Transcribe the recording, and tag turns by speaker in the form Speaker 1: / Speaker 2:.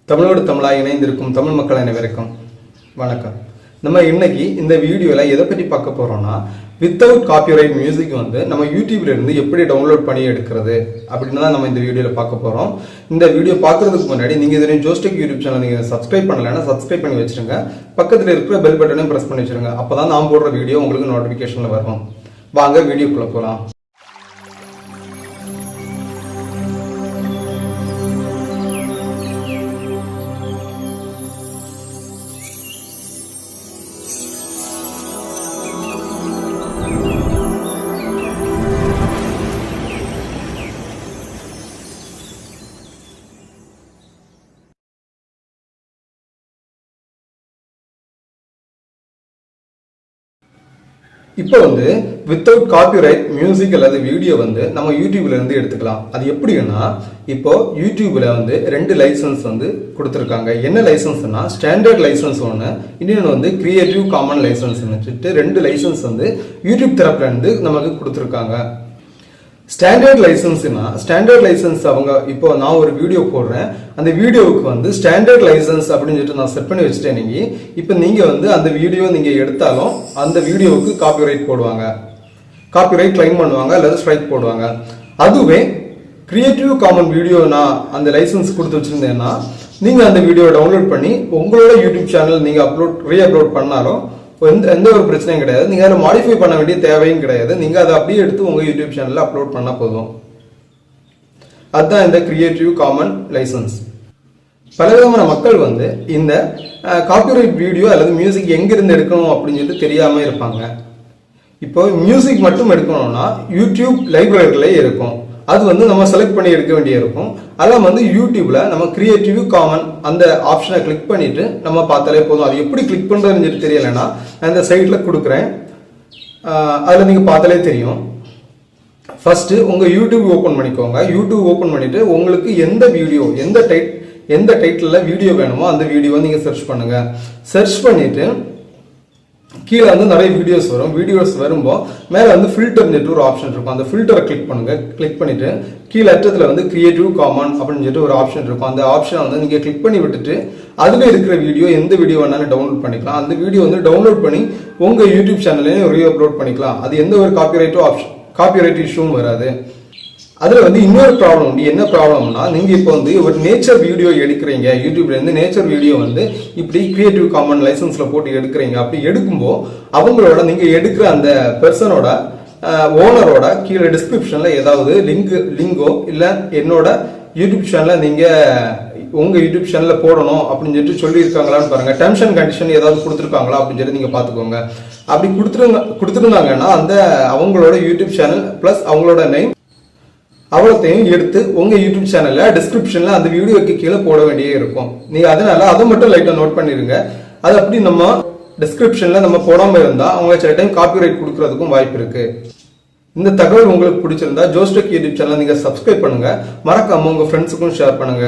Speaker 1: தமிழோடு தமிழாக இணைந்திருக்கும் தமிழ் மக்கள் அனைவருக்கும் வணக்கம். நம்ம இன்னைக்கு இந்த வீடியோல எதை பற்றி பார்க்க போறோம்னா, வித்தவுட் காப்பிரைட் மியூசிக் வந்து நம்ம யூடியூப்ல இருந்து எப்படி டவுன்லோட் பண்ணி எடுக்கிறது அப்படின்னு தான் நம்ம இந்த வீடியோல பார்க்க போறோம். இந்த வீடியோ பார்க்கறதுக்கு முன்னாடி நீங்க இதுவரை ஜோஸ்டெக் யூடியூப் சேனல் நீங்க சப்ஸ்கிரைப் பண்ணலன்னா சப்ஸ்கிரைப் பண்ணி வச்சிருங்க. பக்கத்துல இருக்கிற பெல் பட்டனையும் பிரஸ் பண்ணி வச்சிருங்க. அப்பதான் நான் போடுற வீடியோ உங்களுக்கு நோட்டிபிகேஷன்ல வரும். வாங்க வீடியோக்குள்ள போலாம். இப்போ வந்து வித்தவுட் காப்பிரைட் மியூசிக் அல்லது வீடியோ வந்து நம்ம யூடியூப்ல இருந்து எடுத்துக்கலாம். அது எப்படின்னா, இப்போ யூடியூப்ல வந்து 2 லைசன்ஸ் வந்து கொடுத்துருக்காங்க. என்ன லைசன்ஸ்னா, ஸ்டாண்டர்ட் லைசன்ஸ் ஒன்று, இன்னொன்று வந்து கிரியேட்டிவ் காமன் லைசன்ஸ் சொல்லிட்டு 2 லைசன்ஸ் வந்து யூடியூப் தரப்புல இருந்து நமக்கு கொடுத்துருக்காங்க. ஸ்டாண்டர்ட் லைசன்ஸ் அவங்க இப்போ நான் ஒரு வீடியோ போடுறேன், அந்த வீடியோவுக்கு வந்து ஸ்டாண்டர்ட் லைசன்ஸ் அப்படின்னு சொல்லிட்டு நான் செட் பண்ணி வச்சுட்டேன். இப்போ நீங்க வந்து அந்த வீடியோ நீங்க எடுத்தாலும் அந்த வீடியோவுக்கு காப்பிரைட் போடுவாங்க, காப்பிரைட் கிளைம் பண்ணுவாங்க அல்லது ஸ்ட்ரைக் போடுவாங்க. அதுவே கிரியேட்டிவ் காமன் வீடியோ நான் அந்த லைசன்ஸ் கொடுத்து வச்சிருந்தேன்னா, நீங்க அந்த வீடியோ டவுன்லோட் பண்ணி உங்களோட யூடியூப் சேனல் நீங்க ரீஅப்லோட் பண்ணாலும் எந்த ஒரு பிரச்சனையும் கிடையாது. நீங்க அதை மாடிஃபை பண்ண வேண்டிய தேவையும் கிடையாது. நீங்க அதை அப்படியே எடுத்து உங்க யூடியூப் சேனல்ல அப்லோட் பண்ணா போதும். அதுதான் இந்த கிரியேட்டிவ் காமன் லைசன்ஸ். பலவிதமான மக்கள் வந்து இந்த காப்பிரைட் வீடியோ அல்லது மியூசிக் எங்கிருந்து எடுக்கணும் அப்படின்னு சொல்லிட்டு தெரியாம இருப்பாங்க. இப்போ மியூசிக் மட்டும் எடுக்கணும்னா யூடியூப் லைப்ரரியிலே இருக்கும். அது வந்து நம்ம செலக்ட் பண்ணி எடுக்க வேண்டிய இருக்கும். அதெல்லாம் வந்து யூடியூப்ல நம்ம கிரியேட்டிவ் காமன் அந்த ஆப்ஷனை கிளிக் பண்ணிட்டு நம்ம பார்த்தாலே போதும். அது எப்படி கிளிக் பண்றதுன்னு சொல்லி தெரியலைன்னா நான் இந்த சைட்ல கொடுக்குறேன், அதில் நீங்க பார்த்தாலே தெரியும். ஃபர்ஸ்ட் உங்க யூடியூப் ஓப்பன் பண்ணிக்கோங்க. யூடியூப் ஓப்பன் பண்ணிட்டு உங்களுக்கு எந்த வீடியோ எந்த டைட்டில் வீடியோ வேணுமோ அந்த வீடியோவை நீங்க சர்ச் பண்ணுங்க. சர்ச் பண்ணிட்டு கீழே வந்து நிறைய வீடியோஸ் வரும். வீடியோஸ் வரும்போது மேலே வந்து ஃபில்டர் ஒரு ஆப்ஷன் இருக்கும். அந்த ஃபில்டரை கிளிக் பண்ணுங்க. கிளிக் பண்ணிட்டு கீழே அற்றத்தில் வந்து கிரியேட்டிவ் காமன் அப்படின்னு சொல்லிட்டு ஒரு ஆப்ஷன் இருக்கும். அந்த ஆப்ஷனை வந்து நீங்க கிளிக் பண்ணி விட்டுட்டு அதுல இருக்கிற வீடியோ எந்த வீடியோ வேணாலும் டவுன்லோட் பண்ணிக்கலாம். அந்த வீடியோ வந்து டவுன்லோட் பண்ணி உங்க யூடியூப் சேனல்லையும் ரீஅப்லோட் பண்ணிக்கலாம். அது எந்த ஒரு காப்பிரைட் இஷ்யூவும் வராது. அதுல வந்து இன்னொரு ப்ராப்ளம் உண்டு. என்ன ப்ராப்ளம்னா, நீங்க இப்போ வந்து ஒரு நேச்சர் வீடியோ எடுக்கிறீங்க, யூடியூப்ல இருந்து நேச்சர் வீடியோ வந்து இப்படி கிரியேட்டிவ் காமன் லைசன்ஸ்ல போட்டு எடுக்கிறீங்க. அப்படி எடுக்கும்போது அவங்களோட நீங்க எடுக்கிற அந்த பெர்சனோட ஓனரோட கீழே டிஸ்கிரிப்ஷன்ல ஏதாவது லிங்கோ இல்ல என்னோட யூடியூப் சேனல்ல நீங்க உங்க யூடியூப் சேனல்ல போடணும் அப்படின்னு சொல்லியிருக்காங்களான்னு பாருங்க. டெர்ம்ஸ் அண்ட் கண்டிஷன் ஏதாவது கொடுத்துருக்காங்களா அப்படின்னு சொல்லி நீங்க பாத்துக்கோங்க. அப்படி கொடுத்துருந்தாங்கன்னா அந்த அவங்களோட யூடியூப் சேனல் பிளஸ் அவங்களோட நேம் அவ்வளோத்தையும் எடுத்து உங்க யூடியூப் சேனல்ல டிஸ்கிரிப்ஷன்ல அந்த வீடியோக்கு கீழே போட வேண்டியே இருக்கும். நீங்க அதனால அதை மட்டும் லைட்டா நோட் பண்ணிருங்க. அது அப்படி நம்ம டிஸ்கிரிப்ஷன்ல நம்ம போடாம இருந்தா அவங்க சில டைம் காப்பிரைட் கொடுக்கறதுக்கும் வாய்ப்பு இருக்கு. இந்த தகவல் உங்களுக்கு பிடிச்சிருந்தா ஜோஸ்டெக் யூடியூப் சேனல் நீங்க சப்ஸ்கிரைப் பண்ணுங்க. மறக்காம உங்க ஃப்ரெண்ட்ஸுக்கும் ஷேர் பண்ணுங்க.